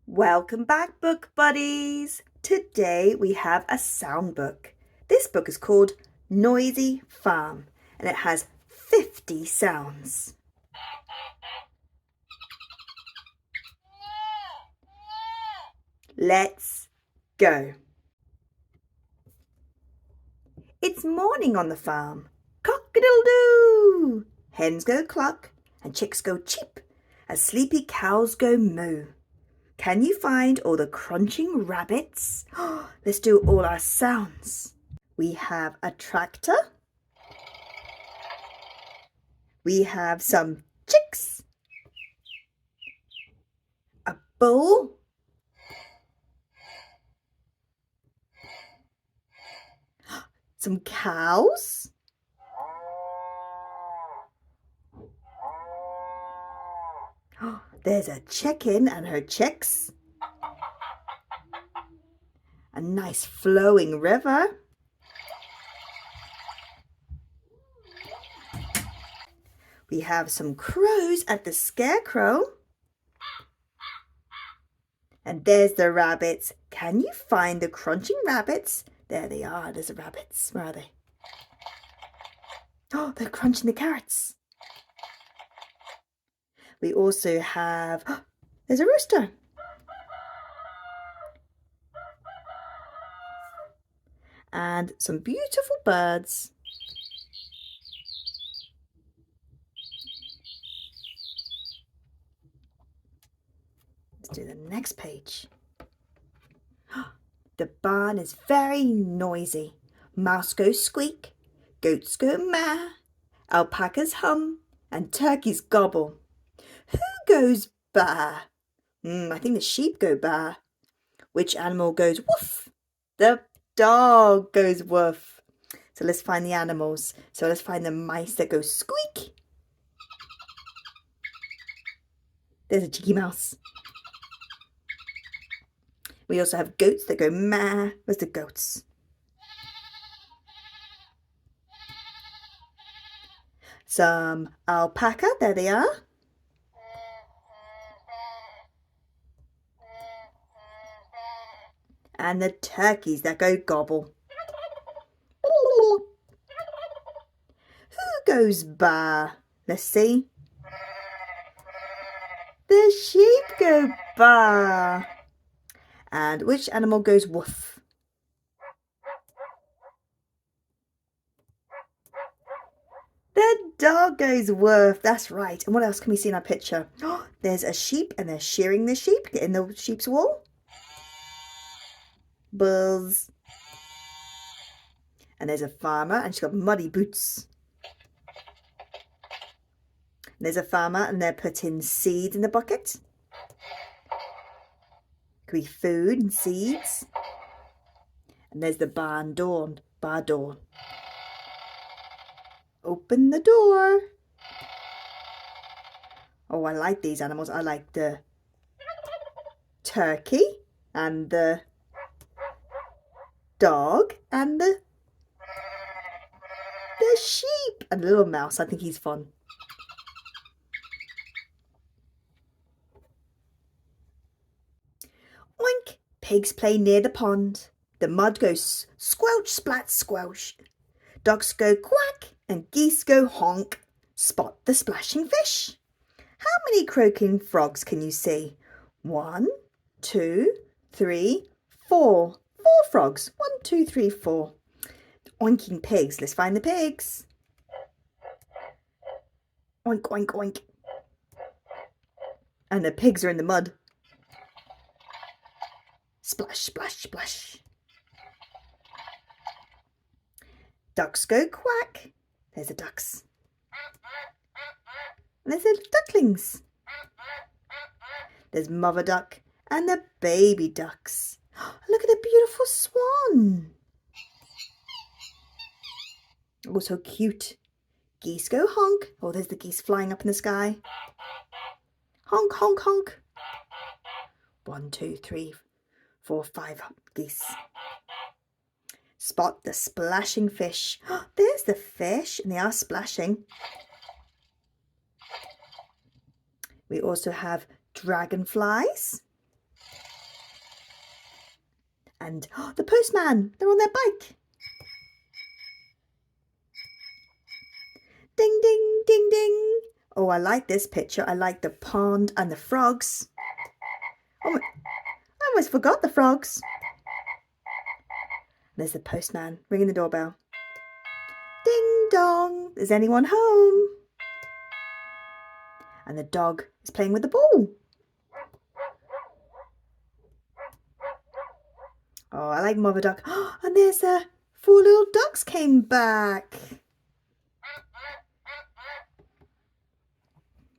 Welcome back, book buddies! Today we have a sound book. This book is called Noisy Farm and it has 50 sounds. Let's go. It's morning on the farm. Cock-a-doodle-doo! Hens go cluck and chicks go cheep as sleepy cows go moo. Can you find all the crunching rabbits? Let's do all our sounds. We have a tractor. We have some chicks. A bull. Some cows. There's a chicken and her chicks. A nice flowing river. We have some crows at the scarecrow. And there's the rabbits. Can you find the crunching rabbits? There they are. There's the rabbits. Where are they? Oh, they're crunching the carrots. We also have, there's a rooster. And some beautiful birds. Let's do the next page. The barn is very noisy. Mouse goes squeak, goats go maa, alpacas hum, and turkeys gobble. Who goes baa? I think the sheep go baa. Which animal goes woof? The dog goes woof. So let's find the animals. So let's find the mice that go squeak. There's a cheeky mouse. We also have goats that go maa. Where's the goats? Some alpaca. There they are. And the turkeys that go gobble. Who goes baa? Let's see. The sheep go baa. And which animal goes woof? The dog goes woof. That's right. And what else can we see in our picture? There's a sheep and they're shearing the sheep. Get in the sheep's wool. Buzz. And there's a farmer and she's got muddy boots. And there's a farmer and they're putting seeds in the bucket. Could be food and seeds. And there's the barn door. Bar door. Open the door. Oh, I like these animals. I like the turkey and the dog and the sheep and the little mouse. I think he's fun. Oink! Pigs play near the pond. The mud goes squelch, splat, squelch. Ducks go quack and geese go honk. Spot the splashing fish. How many croaking frogs can you see? 1, 2, 3, 4. 4 frogs. 1, 2, 3, 4. Oinking pigs. Let's find the pigs. Oink, oink, oink. And the pigs are in the mud. Splash, splash, splash. Ducks go quack. There's the ducks. And there's the ducklings. There's mother duck and the baby ducks. Look at the beautiful swan. Oh, so cute. Geese go honk. Oh, there's the geese flying up in the sky. Honk, honk, honk. 1, 2, 3, 4, 5 geese. Spot the splashing fish. There's the fish and they are splashing. We also have dragonflies. And the postman, they're on their bike. Ding, ding, ding, ding. Oh, I like this picture. I like the pond and the frogs. Oh, I almost forgot the frogs. There's the postman ringing the doorbell. Ding dong, is anyone home? And the dog is playing with the ball. Oh, I like Mother Duck. Oh, and there's 4 little ducks came back.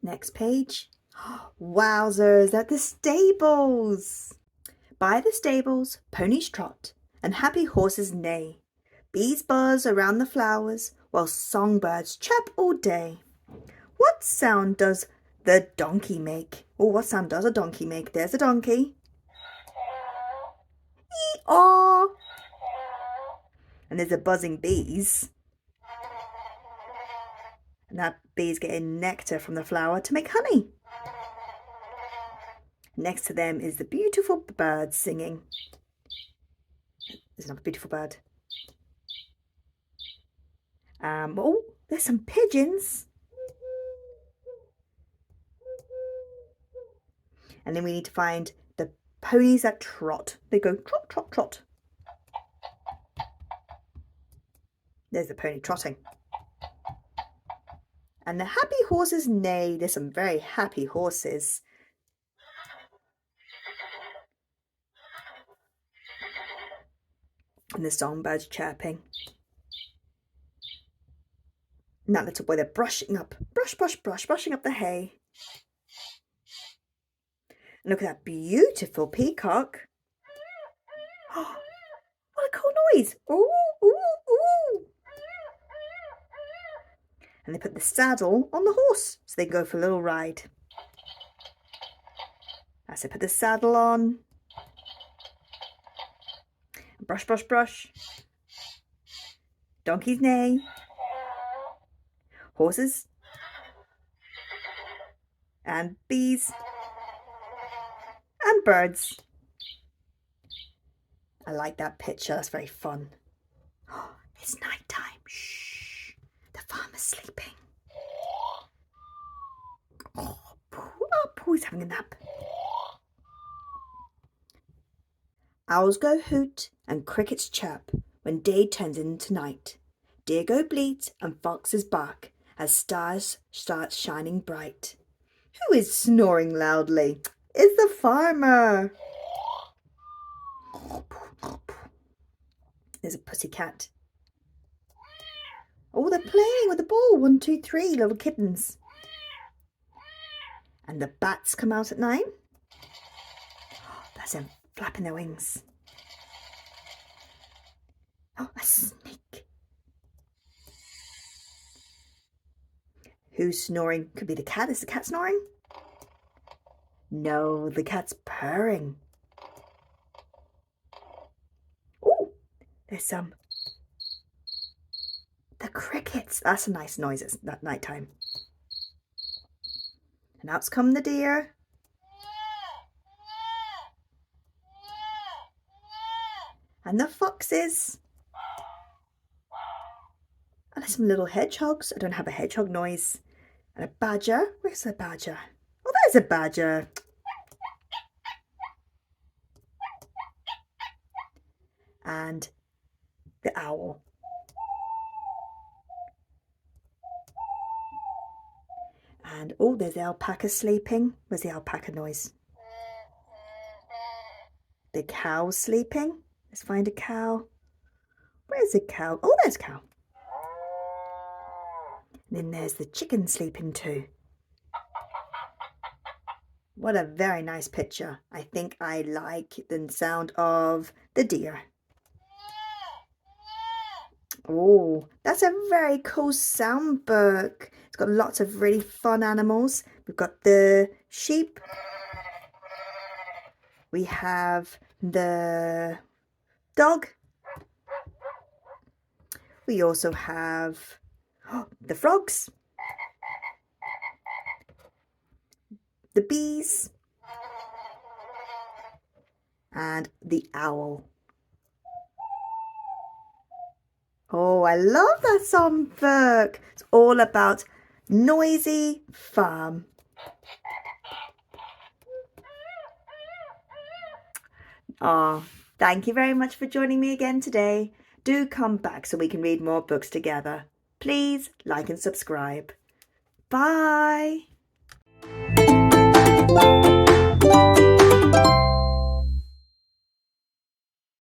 Next page. Wowzers, at the stables. By the stables, ponies trot and happy horses neigh. Bees buzz around the flowers while songbirds chirp all day. What sound does the donkey make? Oh, what sound does a donkey make? There's a donkey. Ee-aw. And there's a buzzing bees. And that bee's getting nectar from the flower to make honey. Next to them is the beautiful bird singing. There's another beautiful bird. Oh, there's some pigeons. And then we need to find the ponies that trot. They go trot, trot, trot. There's the pony trotting. And the happy horses neigh. There's some very happy horses. And the songbirds chirping. And that little boy, they're brushing up. Brush, brush, brush, brushing up the hay. And look at that beautiful peacock. Oh, what a cool noise. Ooh, ooh, ooh. And they put the saddle on the horse so they can go for a little ride. As they put the saddle on. Brush, brush, brush. Donkeys neigh. Horses. And bees. And birds. I like that picture. That's very fun. Oh, it's night time. Shh. The farmer's sleeping. Oh, Pooh's having a nap. Owls go hoot and crickets chirp when day turns into night. Deer go bleat and foxes bark as stars start shining bright. Who is snoring loudly? It's the farmer. There's a pussycat. Oh, they're playing with the ball. 1, 2, 3 little kittens. And the bats come out at night. That's them flapping their wings. Oh, a snake. Who's snoring? Could be the cat. Is the cat snoring? No, the cat's purring. Oh, there's some. The crickets. That's a nice noise at night time. And out's come the deer. And the foxes. And there's some little hedgehogs. I don't have a hedgehog noise. And a badger. Where's the badger? Oh, there's a badger. And the owl. And oh, there's the alpaca sleeping. Where's the alpaca noise? The cow's sleeping. Let's find a cow. Where's the cow? Oh, there's a cow. And then there's the chicken sleeping too. What a very nice picture. I think I like the sound of the deer. Oh, that's a very cool sound book. It's got lots of really fun animals. We've got the sheep. We have the dog. We also have the frogs. the bees, and the owl. Oh, I love that songbook. It's all about noisy farm. Oh, thank you very much for joining me again today. Do come back so we can read more books together. Please like and subscribe. Bye.